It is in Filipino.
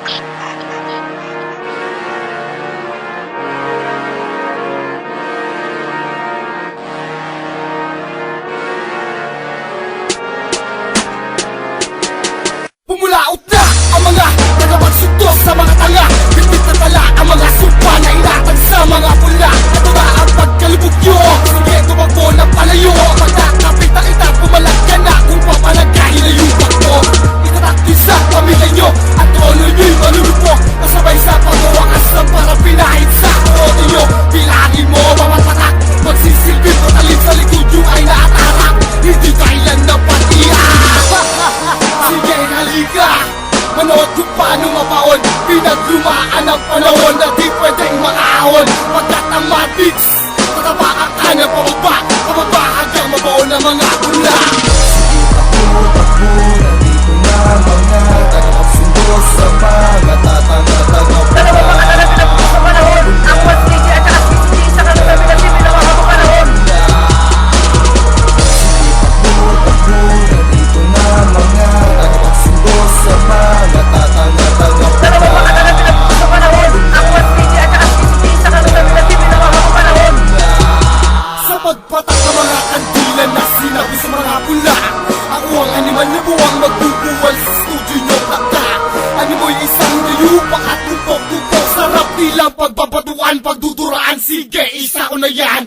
Pumulaot na ang mga tagapagsuntok sa mga tanga. Bitbit na tala ang mga supa na inatag sa mga pula. Ito na ang pagkalubog nyo. Sige, tumakbo na palayo. Pagkakapit na kita, pumalag ka na. Kung papalagahin na yung bakto, itataktis sa pamilya nyo at trono nyo'y malulupok. Kasabay sa pagwawakas ng parang pinahit sa korote nyo. Bilangin mo, mamapatak. Magsisilbing patalim sa likod yung ay naatarak. Hindi kailan na patiyak. Sige, halika, manood kung paano mabaon. Pinaglumaan ang panahon na di pwedeng makaahon. Pagkat ang matics, tatapakan ka na pababa. Pababa hanggang mabaon ang mga pula. Sige, takbo, takbo, nandito na mga tagapagsundo sa mga tatanga-tanga. Dalawa mga talaga pinapos sa panahon. Ang 1KG at saka 60 sa kanila pinasipin ang mga panahon. Sige, takbo, takbo, nandito na mga tagapagsundo sa mga tatanga-tanga. Dalawa mga talaga pinapos sa panahon. Ang 1KG at saka 60 sa kanila pinasipin ang mga panahon. Sa pagpatak ng mga kandilan na sinabi sa mga pula, ang uwang animal na buwang magbubuwal sa studio nyo takta. Ano mo'y isang nayupak at tupok-tupok. Sarap nilang pagbabatuan, pagduduraan. Sige, isa ko na yan.